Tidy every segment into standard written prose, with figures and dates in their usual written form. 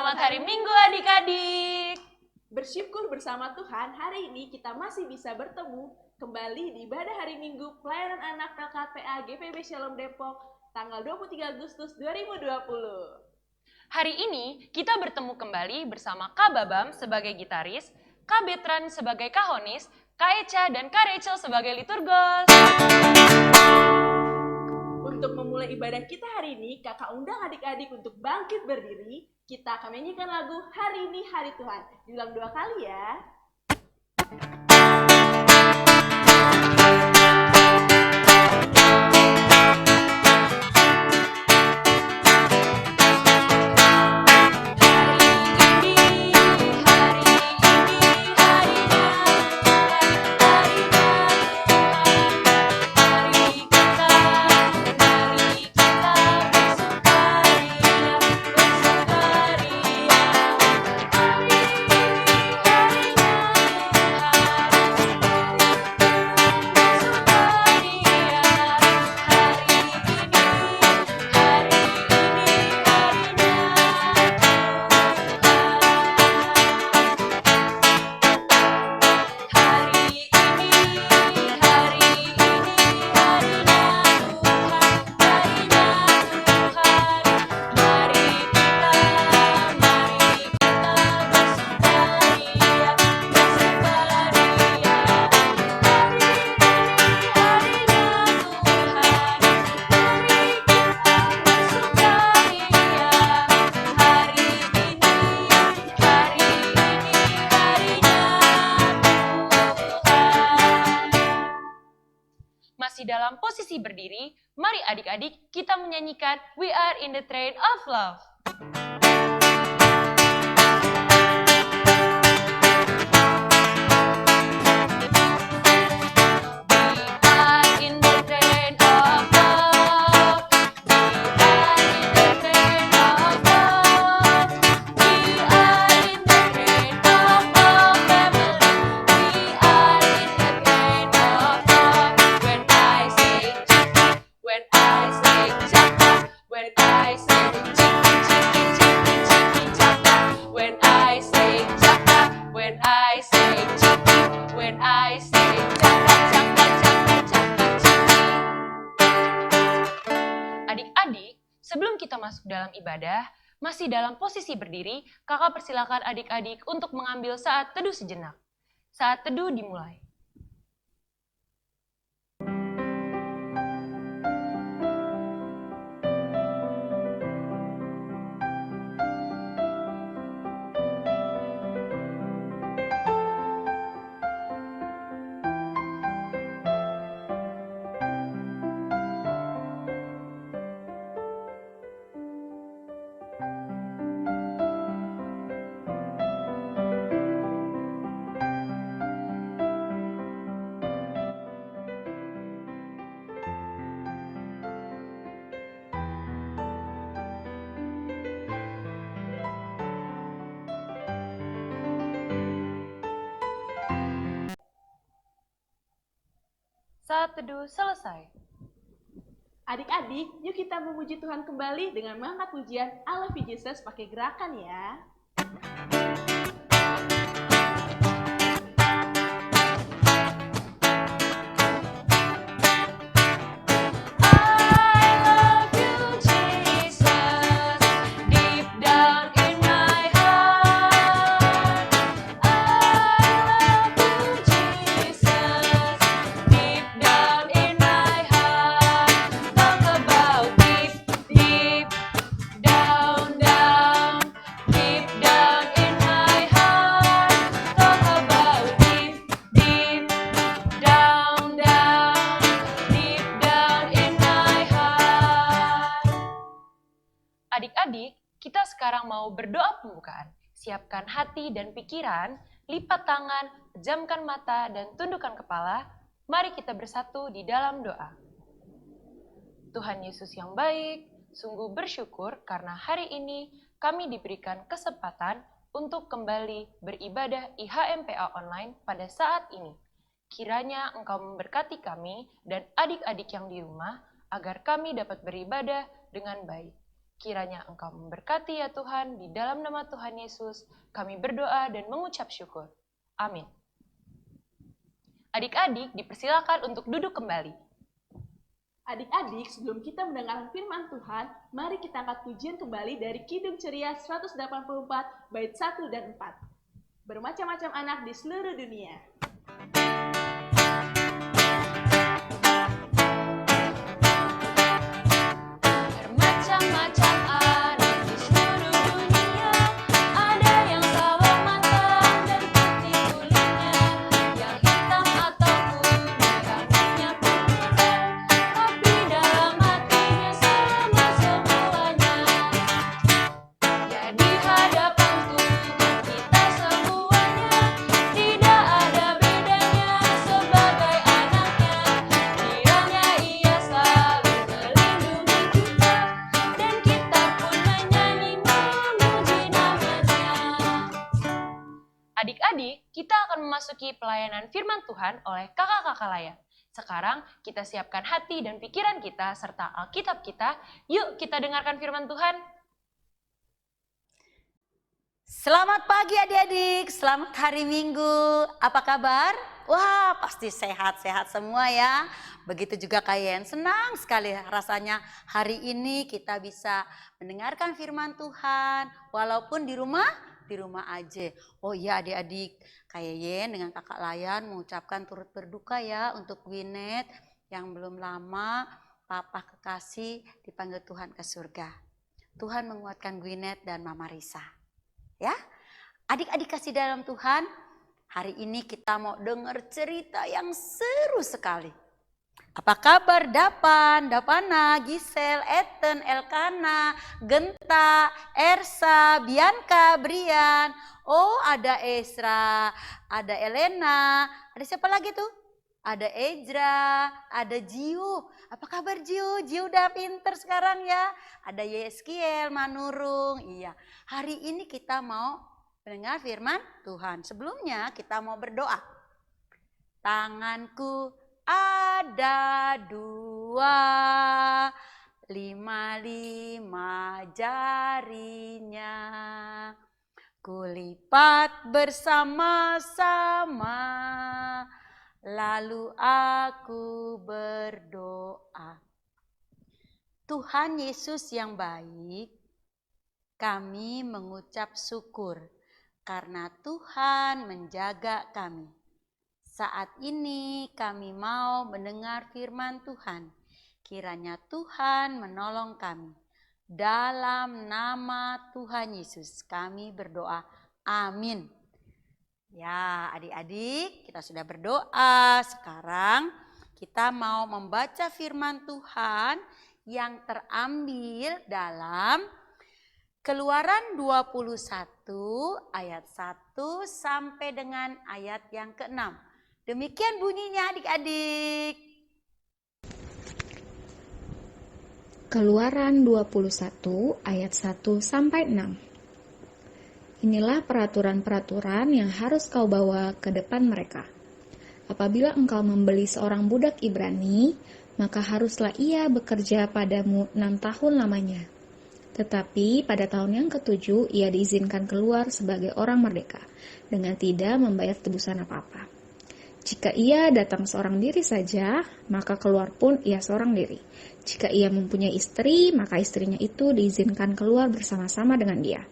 Selamat hari Minggu adik-adik. Bersyukur bersama Tuhan, hari ini kita masih bisa bertemu kembali di ibadah hari Minggu Pelayanan Anak PLKPA GPB Shalom Depok tanggal 23 Agustus 2020. Hari ini kita bertemu kembali bersama Kak Babam sebagai gitaris, Kak Betran sebagai kahonis, Kak Echa dan Kak Rachel sebagai liturgos. Untuk memulai ibadah kita hari ini, kakak undang adik-adik untuk bangkit berdiri. Kita akan menyanyikan lagu Hari Ini Hari Tuhan. Diulang 2 kali ya. Masih dalam posisi berdiri, mari adik-adik kita menyanyikan We Are in the Train of Love. Adik-adik, sebelum kita masuk dalam ibadah, masih dalam posisi berdiri, kakak persilakan adik-adik untuk mengambil saat teduh sejenak. Saat teduh dimulai. Saat teduh selesai. Adik-adik, yuk kita memuji Tuhan kembali dengan mengangkat pujian I Love You Jesus pakai gerakan ya. Adik-adik, kita sekarang mau berdoa pembukaan. Siapkan hati dan pikiran, lipat tangan, pejamkan mata, dan tundukkan kepala. Mari kita bersatu di dalam doa. Tuhan Yesus yang baik, sungguh bersyukur karena hari ini kami diberikan kesempatan untuk kembali beribadah IHMPA online pada saat ini. Kiranya Engkau memberkati kami dan adik-adik yang di rumah agar kami dapat beribadah dengan baik. Kiranya Engkau memberkati ya Tuhan, di dalam nama Tuhan Yesus, kami berdoa dan mengucap syukur. Amin. Adik-adik dipersilakan untuk duduk kembali. Adik-adik, sebelum kita mendengarkan firman Tuhan, mari kita angkat pujian kembali dari Kidung Ceria 184, bait 1 dan 4. Bermacam-macam anak di seluruh dunia. Bermacam-macam anak di seluruh dunia, ada yang sawo matang dan putih kulitnya, yang hitam atau kuning rambutnya putih, tapi dalam hatinya sama semuanya. Ya di hadapan Tuhan kita semuanya, tidak ada bedanya sebagai anaknya. Kiranya Ia selalu melindungi kita, dan kita pun menyanyi memuji namanya. Adik-adik, kita akan memasuki pelayanan firman Tuhan oleh kakak-kakak layan. Sekarang kita siapkan hati dan pikiran kita serta Alkitab kita. Yuk kita dengarkan firman Tuhan. Selamat pagi adik-adik, selamat hari Minggu. Apa kabar? Wah, pasti sehat-sehat semua ya. Begitu juga kalian, senang sekali rasanya hari ini kita bisa mendengarkan firman Tuhan. Walaupun di rumah aja. Oh iya adik-adik, kayak Yen dengan kakak Layan mengucapkan turut berduka ya untuk Gwinet yang belum lama Papa kekasih dipanggil Tuhan ke surga. Tuhan menguatkan Gwinet dan Mama Risa. Ya, adik-adik kasih dalam Tuhan, hari ini kita mau dengar cerita yang seru sekali. Apa kabar Dapan, Dapana, Gisel, Eten, Elkana, Genta, Ersa, Bianca, Brian. Oh ada Esra, ada Elena, ada siapa lagi tuh? Ada Ezra, ada Jiu. Apa kabar Jiu? Jiu udah pinter sekarang ya. Ada Yeskiel, Manurung. Iya, hari ini kita mau mendengar firman Tuhan. Sebelumnya kita mau berdoa. Tanganku ada 2, 5 jarinya. Kulipat bersama-sama. Lalu aku berdoa. Tuhan Yesus yang baik, kami mengucap syukur karena Tuhan menjaga kami. Saat ini kami mau mendengar firman Tuhan. Kiranya Tuhan menolong kami. Dalam nama Tuhan Yesus kami berdoa. Amin. Ya adik-adik, kita sudah berdoa. Sekarang kita mau membaca firman Tuhan yang terambil dalam Keluaran 21 ayat 1 sampai dengan ayat yang ke-6. Demikian bunyinya adik-adik. Keluaran 21 ayat 1 sampai 6. Inilah peraturan-peraturan yang harus kau bawa ke depan mereka. Apabila engkau membeli seorang budak Ibrani, maka haruslah ia bekerja padamu 6 tahun lamanya. Tetapi pada tahun yang ke-7 ia diizinkan keluar sebagai orang merdeka, dengan tidak membayar tebusan apa-apa. Jika ia datang seorang diri saja, maka keluar pun ia seorang diri. Jika ia mempunyai istri, maka istrinya itu diizinkan keluar bersama-sama dengan dia.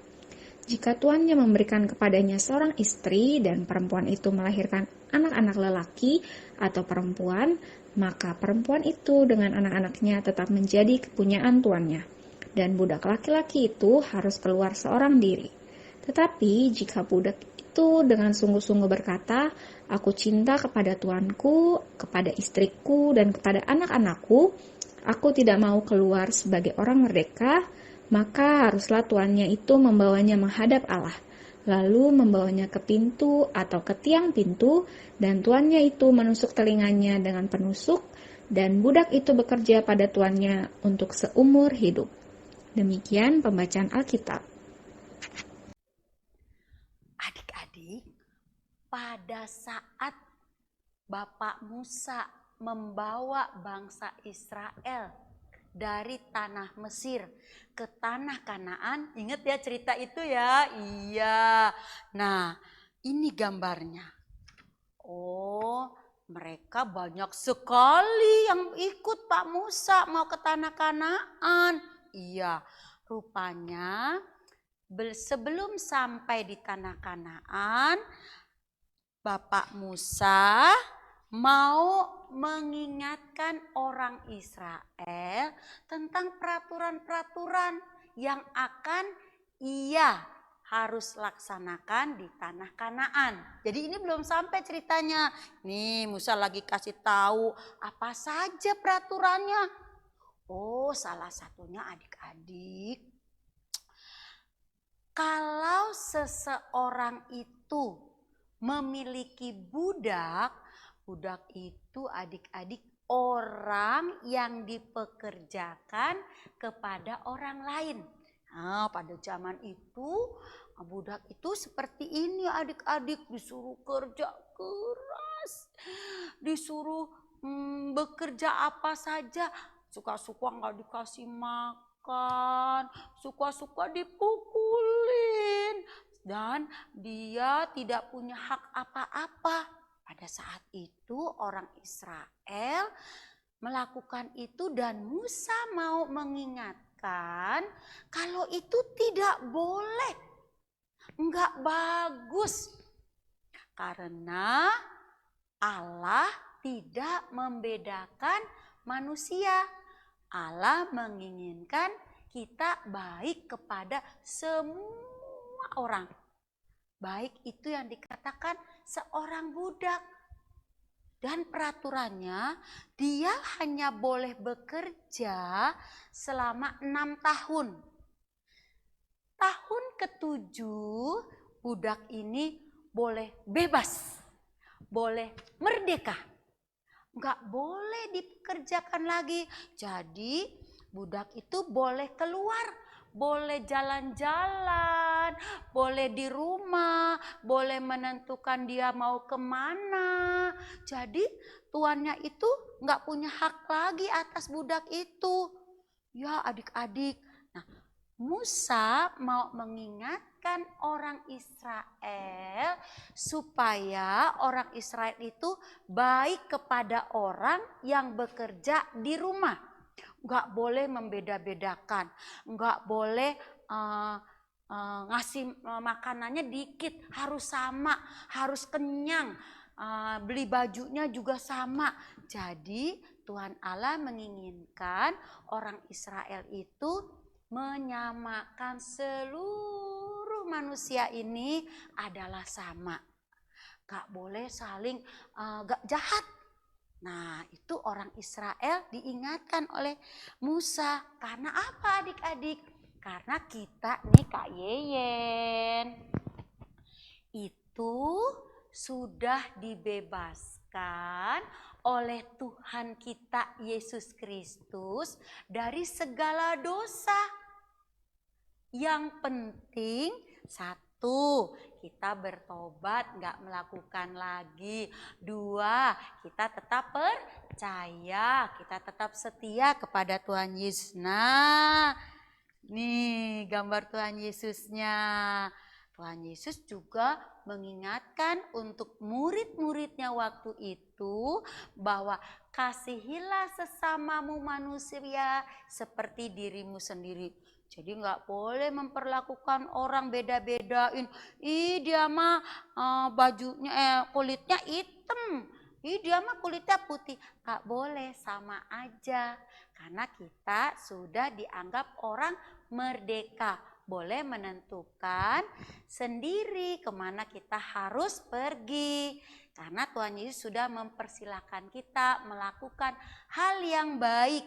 Jika tuannya memberikan kepadanya seorang istri dan perempuan itu melahirkan anak-anak lelaki atau perempuan, maka perempuan itu dengan anak-anaknya tetap menjadi kepunyaan tuannya. Dan budak laki-laki itu harus keluar seorang diri. Tetapi jika budak itu dengan sungguh-sungguh berkata, aku cinta kepada tuanku, kepada istriku, dan kepada anak-anakku, aku tidak mau keluar sebagai orang merdeka, maka haruslah tuannya itu membawanya menghadap Allah, lalu membawanya ke pintu atau ke tiang pintu, dan tuannya itu menusuk telinganya dengan penusuk, dan budak itu bekerja pada tuannya untuk seumur hidup. Demikian pembacaan Alkitab. Adik-adik, pada saat Bapak Musa membawa bangsa Israel dari tanah Mesir ke tanah Kanaan. Ingat ya cerita itu ya? Iya. Nah, ini gambarnya. Oh, mereka banyak sekali yang ikut Pak Musa mau ke tanah Kanaan. Iya, rupanya sebelum sampai di tanah Kanaan, Bapak Musa mau mengingatkan orang Israel tentang peraturan-peraturan yang akan ia harus laksanakan di tanah Kanaan. Jadi ini belum sampai ceritanya. Nih Musa lagi kasih tahu apa saja peraturannya. Oh, salah satunya adik-adik, kalau seseorang itu memiliki budak, budak itu adik-adik orang yang dipekerjakan kepada orang lain. Nah, pada zaman itu budak itu seperti ini adik-adik, disuruh kerja keras, disuruh bekerja apa saja, suka-suka nggak dikasih makan, suka-suka dipukulin, dan dia tidak punya hak apa-apa. Pada saat itu orang Israel melakukan itu dan Musa mau mengingatkan kalau itu tidak boleh, enggak bagus. Karena Allah tidak membedakan manusia. Allah menginginkan kita baik kepada semua orang. Baik itu yang dikatakan seorang budak. Dan peraturannya dia hanya boleh bekerja selama 6 tahun. Tahun ke-7 budak ini boleh bebas, boleh merdeka. Enggak boleh dikerjakan lagi. Jadi budak itu boleh keluar, boleh jalan-jalan, boleh di rumah, boleh menentukan dia mau kemana. Jadi tuannya itu enggak punya hak lagi atas budak itu. Ya adik-adik, nah Musa mau mengingatkan orang Israel supaya orang Israel itu baik kepada orang yang bekerja di rumah. Enggak boleh membeda-bedakan, enggak boleh ngasih makanannya dikit, harus sama, harus kenyang, beli bajunya juga sama. Jadi Tuhan Allah menginginkan orang Israel itu menyamakan seluruh manusia ini adalah sama. Gak boleh saling gak jahat. Nah itu orang Israel diingatkan oleh Musa. Karena apa adik-adik? Karena kita nih Kak Yeyen itu sudah dibebaskan oleh Tuhan kita Yesus Kristus dari segala dosa. Yang penting satu, kita bertobat, gak melakukan lagi. Dua, kita tetap percaya, kita tetap setia kepada Tuhan Yesus. Nah, nih gambar Tuhan Yesusnya. Tuhan Yesus juga mengingatkan untuk murid-muridnya waktu itu bahwa kasihilah sesamamu manusia seperti dirimu sendiri. Jadi nggak boleh memperlakukan orang beda-bedain. Ih dia mah bajunya kulitnya hitam. Ih dia mah kulitnya putih. Nggak boleh, sama aja. Karena kita sudah dianggap orang merdeka. Boleh menentukan sendiri kemana kita harus pergi. Karena Tuhan Yesus sudah mempersilahkan kita melakukan hal yang baik.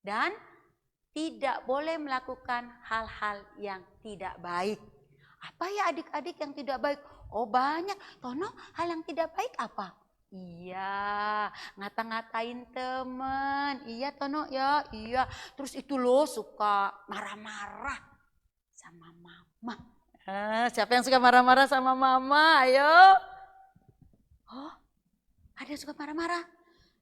Dan tidak boleh melakukan hal-hal yang tidak baik. Apa ya adik-adik yang tidak baik? Oh banyak. Tono, hal yang tidak baik apa? Iya, ngata-ngatain temen. Iya Tono ya, iya. Terus itu loh suka marah-marah sama mama. Siapa yang suka marah-marah sama mama? Ayo. Oh, ada yang suka marah-marah?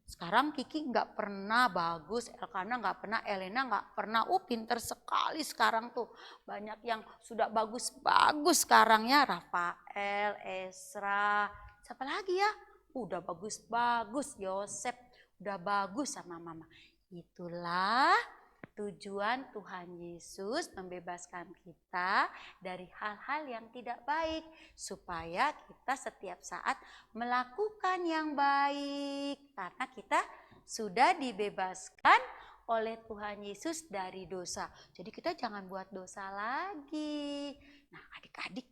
Sekarang Kiki nggak pernah bagus, Elkana nggak pernah, Elena nggak pernah. Pinter sekali sekarang tuh. Banyak yang sudah bagus-bagus sekarang ya. Rafael, Esra, siapa lagi ya? Udah bagus-bagus, Yosep. Udah bagus sama mama. Itulah tujuan Tuhan Yesus membebaskan kita dari hal-hal yang tidak baik. Supaya kita setiap saat melakukan yang baik. Karena kita sudah dibebaskan oleh Tuhan Yesus dari dosa. Jadi kita jangan buat dosa lagi. Nah adik-adik,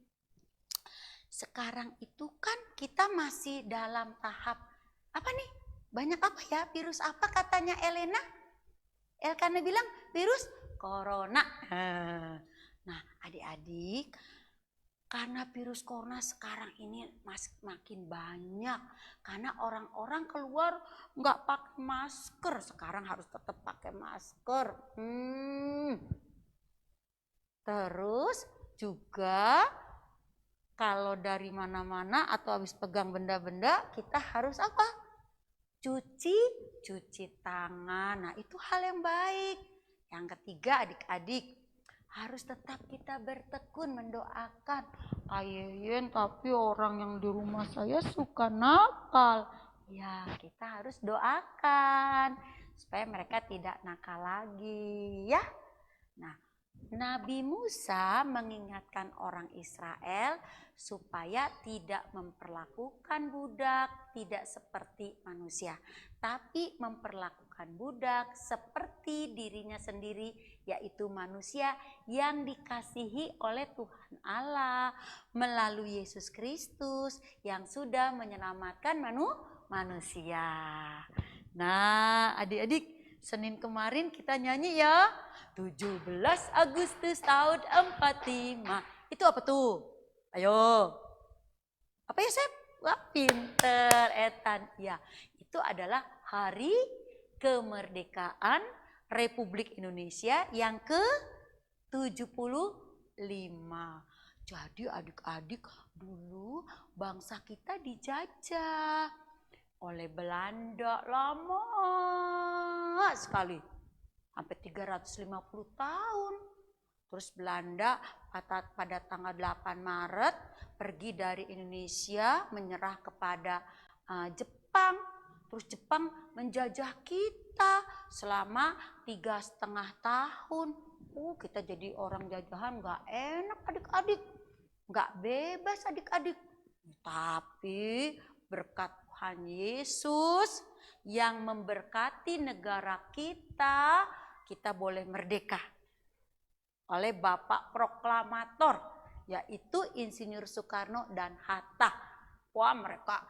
sekarang itu kan kita masih dalam tahap apa nih? Banyak apa ya? Virus apa katanya Elena? Elkana bilang virus corona. Nah adik-adik, karena virus corona sekarang ini makin banyak. Karena orang-orang keluar nggak pakai masker. Sekarang harus tetap pakai masker. Terus juga kalau dari mana-mana atau habis pegang benda-benda, kita harus apa? Cuci tangan. Nah itu hal yang baik. Yang ketiga adik-adik, harus tetap kita bertekun mendoakan. Ayen, tapi orang yang di rumah saya suka nakal. Ya kita harus doakan supaya mereka tidak nakal lagi ya. Nah Nabi Musa mengingatkan orang Israel supaya tidak memperlakukan budak tidak seperti manusia, tapi memperlakukan budak seperti dirinya sendiri, yaitu manusia yang dikasihi oleh Tuhan Allah melalui Yesus Kristus yang sudah menyelamatkan manusia. Nah, adik-adik, Senin kemarin kita nyanyi ya. 17 Agustus tahun 45. Itu apa tuh? Ayo. Apa ya, Sep? Wah, pinter Etan. Ya, itu adalah hari kemerdekaan Republik Indonesia yang ke-75. Jadi adik-adik, dulu bangsa kita dijajah oleh Belanda lama sekali. Sampai 350 tahun. Terus Belanda pada tanggal 8 Maret pergi dari Indonesia menyerah kepada Jepang. Terus Jepang menjajah kita selama 3,5 tahun. Kita jadi orang jajahan gak enak adik-adik. Gak bebas adik-adik. Tapi berkat Tuhan Yesus yang memberkati negara kita, kita boleh merdeka oleh Bapak Proklamator, yaitu Insinyur Soekarno dan Hatta. Wah, mereka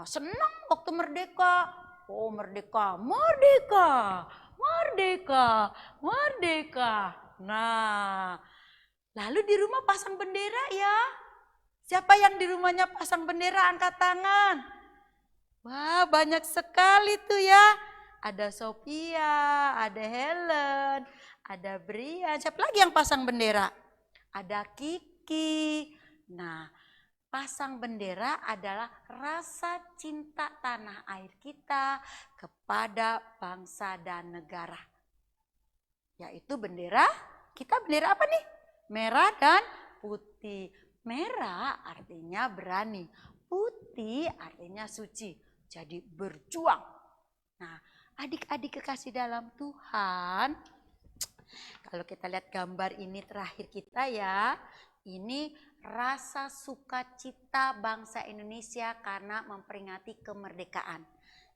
senang waktu merdeka. Oh, merdeka, merdeka, merdeka, merdeka. Nah, lalu di rumah pasang bendera ya. Siapa yang di rumahnya pasang bendera, angkat tangan. Wah, banyak sekali tuh ya. Ada Sophia, ada Helen, ada Brian. Siapa lagi yang pasang bendera? Ada Kiki. Nah, pasang bendera adalah rasa cinta tanah air kita kepada bangsa dan negara. Yaitu bendera, kita bendera apa nih? Merah dan putih. Merah artinya berani, putih artinya suci. Jadi berjuang. Nah, adik-adik kekasih dalam Tuhan, kalau kita lihat gambar ini terakhir kita ya, ini rasa sukacita bangsa Indonesia karena memperingati kemerdekaan.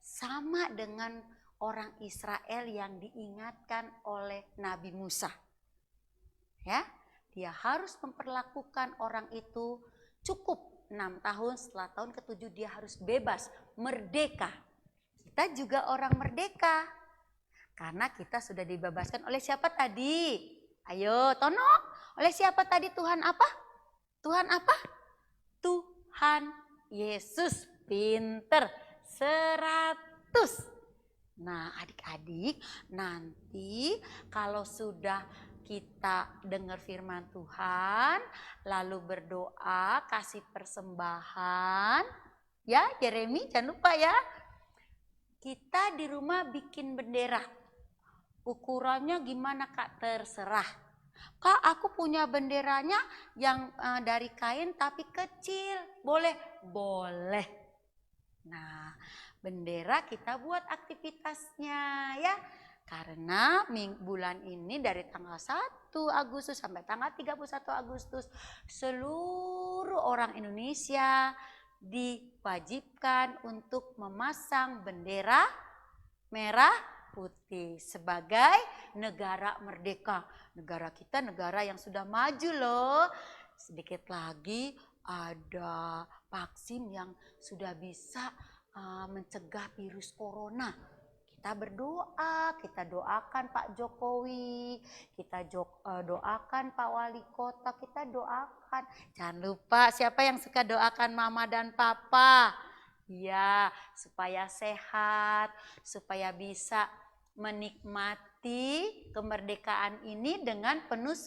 Sama dengan orang Israel yang diingatkan oleh Nabi Musa. Ya, dia harus memperlakukan orang itu cukup 6 tahun, setelah tahun ke-7 dia harus bebas, merdeka. Kita juga orang merdeka. Karena kita sudah dibebaskan oleh siapa tadi? Ayo, Tono. Oleh siapa tadi? Tuhan apa? Tuhan apa? Tuhan Yesus. Pinter. 100. Nah, adik-adik, nanti kalau sudah kita dengar firman Tuhan, lalu berdoa, kasih persembahan. Ya, Yeremi jangan lupa ya. kita di rumah bikin bendera. Ukurannya gimana Kak? Terserah. Kak, aku punya benderanya yang dari kain tapi kecil. Boleh? Boleh. Nah, bendera kita buat aktivitasnya ya. Karena bulan ini dari tanggal 1 Agustus sampai tanggal 31 Agustus seluruh orang Indonesia diwajibkan untuk memasang bendera merah putih sebagai negara merdeka. Negara kita negara yang sudah maju loh. Sedikit lagi ada vaksin yang sudah bisa mencegah virus corona. Kita berdoa, kita doakan Pak Jokowi, kita doakan Pak Wali Kota, kita doakan. Jangan lupa siapa yang suka doakan Mama dan Papa. Ya, supaya sehat, supaya bisa menikmati kemerdekaan ini dengan penuh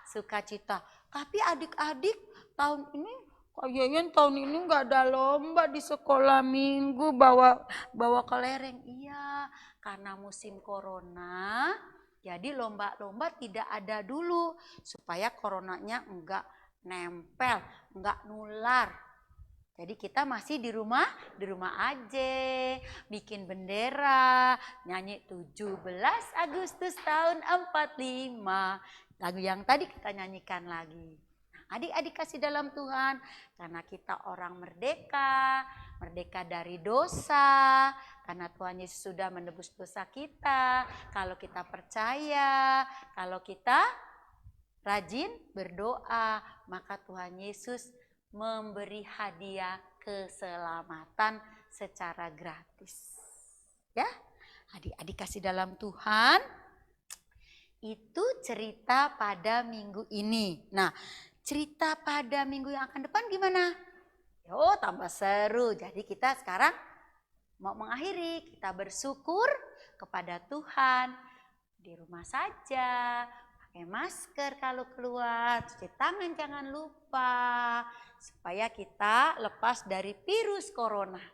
sukacita. Tapi adik-adik tahun ini kayaknya tahun ini nggak ada lomba di sekolah minggu bawa kelereng. Iya, karena musim corona, jadi lomba-lomba tidak ada dulu supaya coronanya enggak nempel, enggak nular. Jadi kita masih di rumah aja, bikin bendera, nyanyi 17 Agustus tahun 45. Lagu yang tadi kita nyanyikan lagi. Adik-adik kasih dalam Tuhan, karena kita orang merdeka, merdeka dari dosa, karena Tuhan Yesus sudah menebus dosa kita. Kalau kita percaya, kalau kita rajin berdoa, maka Tuhan Yesus memberi hadiah keselamatan secara gratis. Ya, adik-adik kasih dalam Tuhan, itu cerita pada minggu ini. Nah, cerita pada minggu yang akan depan gimana? Oh, tambah seru. Jadi kita sekarang mau mengakhiri, kita bersyukur kepada Tuhan di rumah saja, pakai masker kalau keluar, cuci tangan jangan lupa, supaya kita lepas dari virus corona.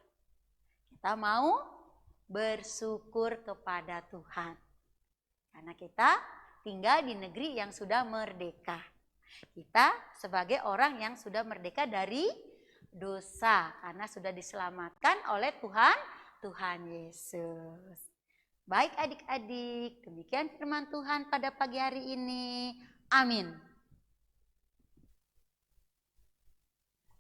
Kita mau bersyukur kepada Tuhan, karena kita tinggal di negeri yang sudah merdeka. Kita sebagai orang yang sudah merdeka dari dosa karena sudah diselamatkan oleh Tuhan Yesus. Baik adik-adik, demikian firman Tuhan pada pagi hari ini. Amin.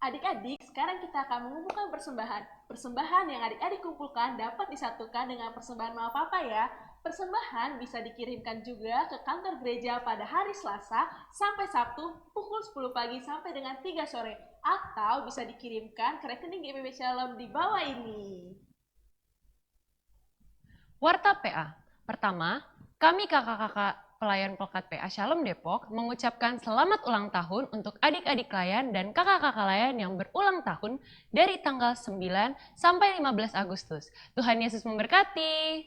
Adik-adik, sekarang kita akan mengumpulkan persembahan. Persembahan yang adik-adik kumpulkan dapat disatukan dengan persembahan Mama Papa ya. Persembahan bisa dikirimkan juga ke kantor gereja pada hari Selasa sampai Sabtu pukul 10 pagi sampai dengan 3 sore. Atau bisa dikirimkan ke rekening GPB Shalom di bawah ini. Warta PA. Pertama, kami kakak-kakak pelayan Pelkat PA Shalom Depok mengucapkan selamat ulang tahun untuk adik-adik layan dan kakak-kakak layan yang berulang tahun dari tanggal 9 sampai 15 Agustus. Tuhan Yesus memberkati.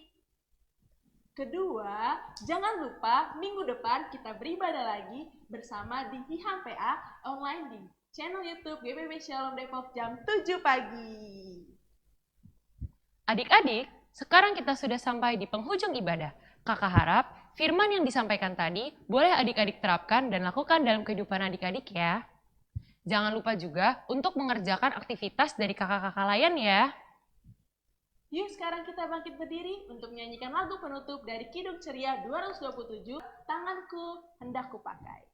Kedua, jangan lupa minggu depan kita beribadah lagi bersama di Hiham PA online di channel YouTube GPB Shalom Depok jam 7 pagi. Adik-adik, sekarang kita sudah sampai di penghujung ibadah. Kakak harap firman yang disampaikan tadi boleh adik-adik terapkan dan lakukan dalam kehidupan adik-adik ya. Jangan lupa juga untuk mengerjakan aktivitas dari kakak-kakak layan ya. Yuk sekarang kita bangkit berdiri untuk menyanyikan lagu penutup dari Kidung Ceria 227, Tanganku Hendak Kupakai.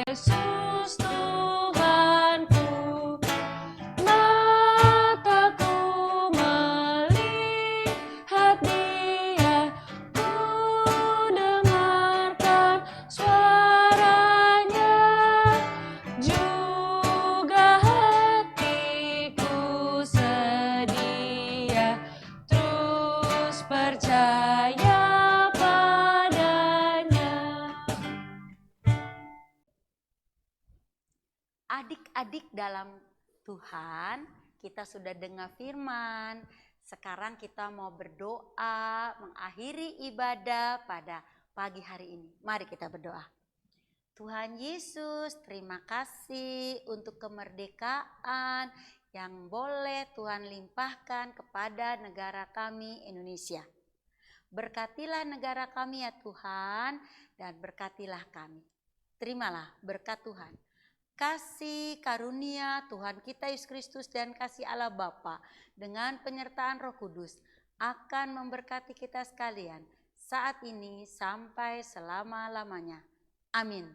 Yesus dalam Tuhan, kita sudah dengar firman. Sekarang kita mau berdoa, mengakhiri ibadah pada pagi hari ini. Mari kita berdoa. Tuhan Yesus, terima kasih untuk kemerdekaan yang boleh Tuhan limpahkan kepada negara kami Indonesia. Berkatilah negara kami ya Tuhan, dan berkatilah kami. Terimalah berkat Tuhan. Kasih karunia Tuhan kita Yesus Kristus dan kasih Allah Bapa dengan penyertaan Roh Kudus akan memberkati kita sekalian saat ini sampai selama-lamanya. Amin.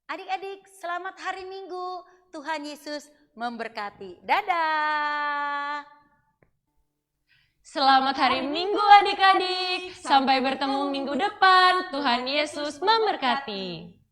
Adik-adik, selamat hari Minggu. Tuhan Yesus memberkati. Dadah. Selamat hari Minggu adik-adik. Sampai bertemu minggu depan. Tuhan Yesus memberkati.